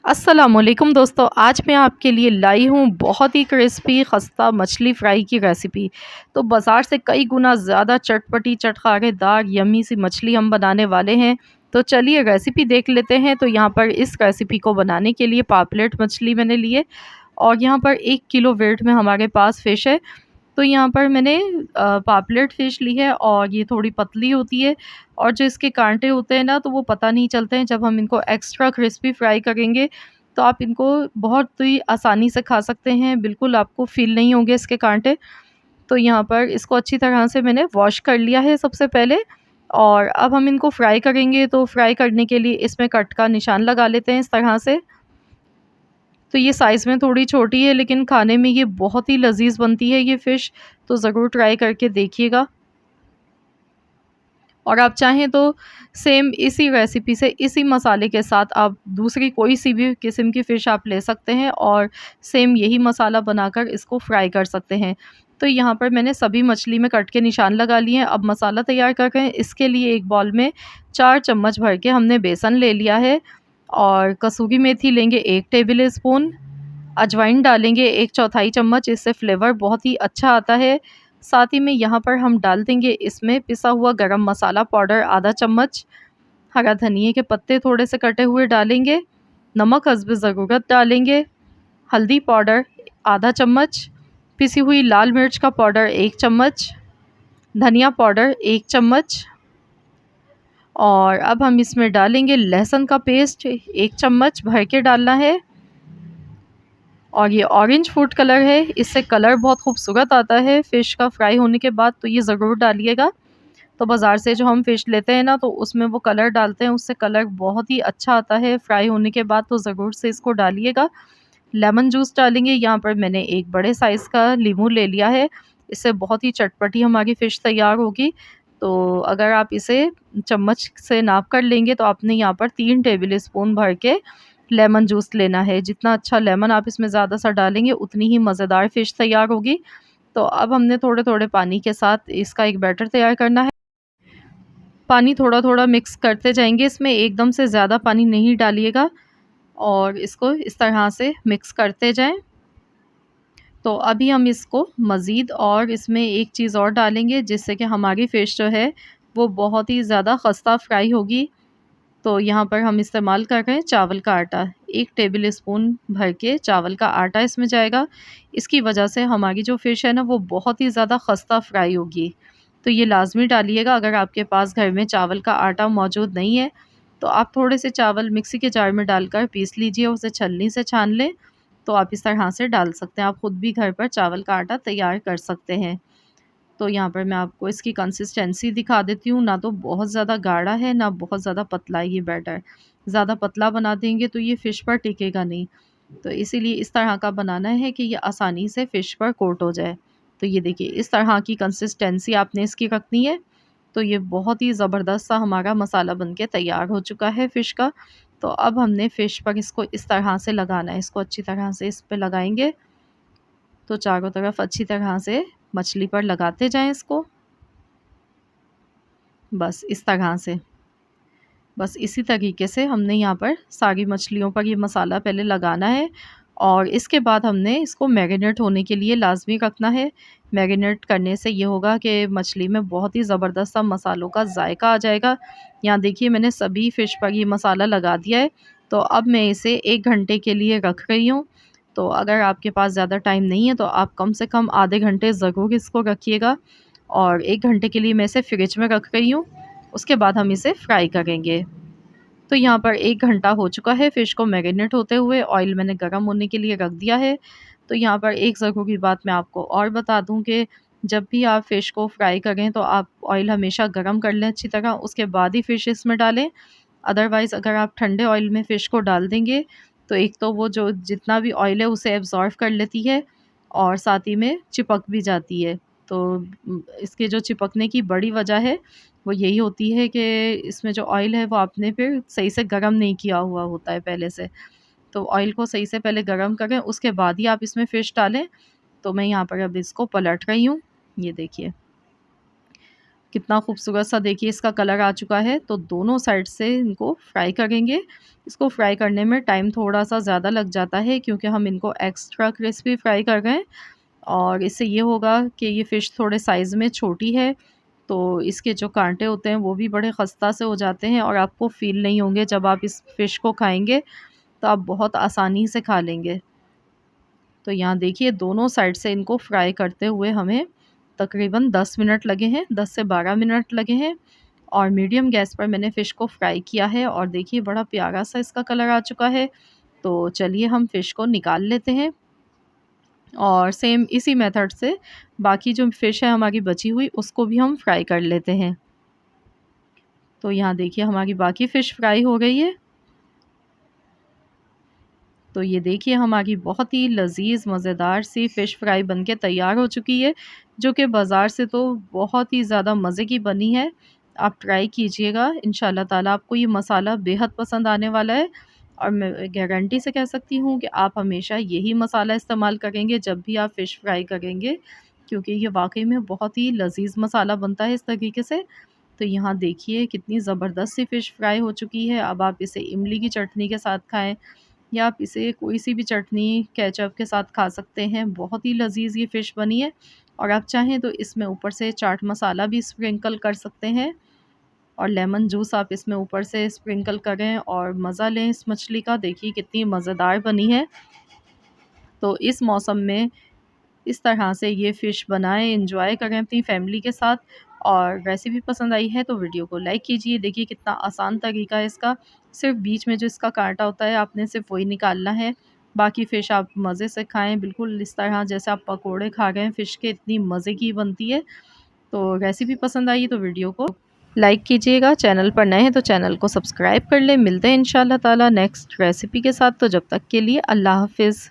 अस्सलामुअलैकुम दोस्तों, आज मैं आपके लिए लाई हूँ बहुत ही क्रिस्पी खस्ता मछली फ्राई की रेसिपी। तो बाज़ार से कई गुना ज़्यादा चटपटी, चटखारेदार, यम्मी सी मछली हम बनाने वाले हैं। तो चलिए रेसिपी देख लेते हैं। तो यहाँ पर इस रेसिपी को बनाने के लिए पापलेट मछली मैंने लिए और यहाँ पर 1 किलो वेट में हमारे पास फ़िश है। तो यहाँ पर मैंने पापलेट फ़िश ली है और ये थोड़ी पतली होती है और जो इसके काँटे होते हैं ना, तो वो पता नहीं चलते हैं जब हम इनको एक्स्ट्रा क्रिस्पी फ्राई करेंगे। तो आप इनको बहुत ही आसानी से खा सकते हैं, बिल्कुल आपको फ़ील नहीं होंगे इसके काँटे। तो यहाँ पर इसको अच्छी तरह से मैंने वॉश कर लिया है सबसे पहले और अब हम इनको फ्राई करेंगे। तो फ्राई करने के लिए इसमें कट का निशान लगा लेते हैं इस तरह से। तो ये साइज़ में थोड़ी छोटी है लेकिन खाने में ये बहुत ही लज़ीज़ बनती है ये फ़िश, तो ज़रूर ट्राई करके देखिएगा। और आप चाहें तो सेम इसी रेसिपी से इसी मसाले के साथ आप दूसरी कोई सी भी किस्म की फ़िश आप ले सकते हैं और सेम यही मसाला बनाकर इसको फ्राई कर सकते हैं। तो यहाँ पर मैंने सभी मछली में कट के निशान लगा लिए हैं। अब मसाला तैयार कर रहे हैं। इसके लिए एक बाउल में 4 चम्मच भर के हमने बेसन ले लिया है और कसूरी मेथी लेंगे 1 टेबल स्पून, अजवाइन डालेंगे 1/4 चम्मच, इससे फ्लेवर बहुत ही अच्छा आता है। साथ ही में यहाँ पर हम डाल देंगे इसमें पिसा हुआ गरम मसाला पाउडर आधा चम्मच, हरा धनिये के पत्ते थोड़े से कटे हुए डालेंगे, नमक हस्ब ज़रूरत डालेंगे, हल्दी पाउडर आधा चम्मच, पिसी हुई लाल मिर्च का पाउडर 1 चम्मच, धनिया पाउडर 1 चम्मच और अब हम इसमें डालेंगे लहसुन का पेस्ट 1 चम्मच भर के डालना है। और ये ऑरेंज फूड कलर है, इससे कलर बहुत खूबसूरत आता है फ़िश का फ्राई होने के बाद, तो ये ज़रूर डालिएगा। तो बाज़ार से जो हम फ़िश लेते हैं ना, तो उसमें वो कलर डालते हैं, उससे कलर बहुत ही अच्छा आता है फ्राई होने के बाद, तो ज़रूर से इसको डालिएगा। लेमन जूस डालेंगे, यहाँ पर मैंने एक बड़े साइज़ का लीमू ले लिया है, इससे बहुत ही चटपटी हमारी फ़िश तैयार होगी। तो अगर आप इसे चम्मच से नाप कर लेंगे, तो आपने यहाँ पर 3 टेबल स्पून भर के लेमन जूस लेना है। जितना अच्छा लेमन आप इसमें ज़्यादा सा डालेंगे, उतनी ही मज़ेदार फ़िश तैयार होगी। तो अब हमने थोड़े-थोड़े पानी के साथ इसका एक बैटर तैयार करना है। पानी थोड़ा-थोड़ा मिक्स करते जाएँगे, इसमें एकदम से ज़्यादा पानी नहीं डालिएगा और इसको इस तरह से मिक्स करते जाएँ। तो अभी हम इसको मज़ीद और इसमें एक चीज़ और डालेंगे जिससे कि हमारी फ़िश जो है वो बहुत ही ज़्यादा खस्ता फ्राई होगी। तो यहाँ पर हम इस्तेमाल कर रहे हैं चावल का आटा। 1 टेबल स्पून भर के चावल का आटा इसमें जाएगा। इसकी वजह से हमारी जो फ़िश है ना, वो बहुत ही ज़्यादा खस्ता फ्राई होगी। तो ये लाज़मी डालिएगा। अगर आपके पास घर में चावल का आटा मौजूद नहीं है, तो आप थोड़े से चावल मिक्सी के जार में डालकर पीस लीजिए, उसे छलनी से छान लें। तो आप इस तरह से डाल सकते हैं। आप खुद भी घर पर चावल का आटा तैयार कर सकते हैं। तो यहाँ पर मैं आपको इसकी कंसिस्टेंसी दिखा देती हूँ, ना तो बहुत ज़्यादा गाढ़ा है, ना बहुत ज़्यादा पतला है ये बैटर। ज़्यादा पतला बना देंगे तो ये फ़िश पर टिकेगा नहीं। तो इसीलिए इस तरह का बनाना है कि ये आसानी से फ़िश पर कोट हो जाए। तो ये देखिए इस तरह की कंसिस्टेंसी आपने इसकी रखनी है। तो ये बहुत ही ज़बरदस्त सा हमारा मसाला बन के तैयार हो चुका है फ़िश का। तो अब हमने फ़िश पर इसको इस तरह से लगाना है, इसको अच्छी तरह से इस पे लगाएँगे। तो चारों तरफ अच्छी तरह से मछली पर लगाते जाएँ इसको। बस इस तरह से। बस इसी तरीके से हमने यहाँ पर सारी मछलियों पर ये मसाला पहले लगाना है और इसके बाद हमने इसको मैरिनेट होने के लिए लाज़मी रखना है। मैरिनेट करने से ये होगा कि मछली में बहुत ही ज़बरदस्त सा मसालों का ज़ायका आ जाएगा। यहाँ देखिए मैंने सभी फ़िश पर ये मसाला लगा दिया है। तो अब मैं इसे 1 घंटे के लिए रख रही हूँ। तो अगर आपके पास ज़्यादा टाइम नहीं है तो आप कम से कम आधे घंटे ज़रूर इसको रखिएगा और 1 घंटे के लिए मैं इसे फ्रिज में रख रही हूँ। उसके बाद हम इसे फ्राई करेंगे। तो यहाँ पर 1 घंटा हो चुका है फ़िश को मैरिनेट होते हुए, ऑयल मैंने गरम होने के लिए रख दिया है। तो यहाँ पर एक ज़रूरी बात मैं आपको और बता दूँ कि जब भी आप फ़िश को फ्राई करें तो आप ऑयल हमेशा गरम कर लें अच्छी तरह, उसके बाद ही फ़िश इसमें डालें। अदरवाइज़ अगर आप ठंडे ऑयल में फ़िश को डाल देंगे, तो एक तो वो जो जितना भी ऑयल है उसे एब्ज़ॉर्ब कर लेती है और साथ ही में चिपक भी जाती है। तो इसके जो चिपकने की बड़ी वजह है, वो यही होती है कि इसमें जो ऑयल है वो आपने फिर सही से गरम नहीं किया हुआ होता है पहले से। तो ऑयल को सही से पहले गरम करें, उसके बाद ही आप इसमें फ़िश डालें। तो मैं यहाँ पर अब इसको पलट रही हूँ, ये देखिए। कितना खूबसूरत सा देखिए इसका कलर आ चुका है। तो दोनों साइड से इनको फ्राई करेंगे। इसको फ्राई करने में टाइम थोड़ा-सा ज़्यादा लग जाता है क्योंकि हम इनको एक्स्ट्रा क्रिस्पी फ्राई कर रहे हैं और इससे ये होगा कि ये फ़िश थोड़े साइज़ में छोटी है, तो इसके जो काँटे होते हैं वो भी बड़े खस्ता से हो जाते हैं और आपको फ़ील नहीं होंगे जब आप इस फ़िश को खाएँगे, तो आप बहुत आसानी से खा लेंगे। तो यहाँ देखिए दोनों साइड से इनको फ्राई करते हुए हमें तकरीबन 10 मिनट लगे हैं, 10 से 12 मिनट लगे हैं और मीडियम गैस पर मैंने फ़िश को फ्राई किया है और देखिए बड़ा प्यारा सा इसका कलर आ चुका है। तो चलिए हम फ़िश को निकाल लेते हैं और सेम इसी मेथड से बाकी जो फ़िश है हमारी बची हुई उसको भी हम फ्राई कर लेते हैं। तो यहाँ देखिए हमारी बाकी फ़िश फ्राई हो गई है। तो ये देखिए हमारी बहुत ही लज़ीज़ मज़ेदार सी फ़िश फ्राई बनके तैयार हो चुकी है, जो कि बाज़ार से तो बहुत ही ज़्यादा मज़े की बनी है। आप ट्राई कीजिएगा, इंशाल्लाह ताला आपको ये मसाला बेहद पसंद आने वाला है और मैं गारंटी से कह सकती हूँ कि आप हमेशा यही मसाला इस्तेमाल करेंगे जब भी आप फ़िश फ्राई करेंगे, क्योंकि ये वाक़ई में बहुत ही लज़ीज़ मसाला बनता है इस तरीके से। तो यहाँ देखिए कितनी ज़बरदस्त सी फ़िश फ्राई हो चुकी है। अब आप इसे इमली की चटनी के साथ खाएँ या आप इसे कोई-सी भी चटनी केचअप के साथ खा सकते हैं। बहुत ही लज़ीज़ ये फ़िश बनी है और आप चाहें तो इसमें ऊपर से चाट मसाला भी स्प्रिंकल कर सकते हैं और लेमन जूस आप इसमें ऊपर से स्प्रिंकल करें और मज़ा लें इस मछली का। देखिए कितनी मज़ेदार बनी है। तो इस मौसम में इस तरह से ये फ़िश बनाएँ, एंजॉय करें अपनी फैमिली के साथ और रेसिपी पसंद आई है तो वीडियो को लाइक कीजिए। देखिए कितना आसान तरीका है इसका, सिर्फ़ बीच में जो इसका काँटा होता है आपने सिर्फ़ वही निकालना है। बाकी फ़िश आप मज़े से खाएँ, बिल्कुल इस तरह जैसे आप पकोड़े खा रहे हैं फ़िश के, इतनी मज़े की बनती है। तो रेसिपी पसंद आई तो वीडियो को लाइक कीजिएगा, चैनल पर नए हैं तो चैनल को सब्सक्राइब कर लें। मिलते हैं इंशाल्लाह ताला नेक्स्ट रेसिपी के साथ, तो जब तक के लिए अल्लाह हाफ़िज़।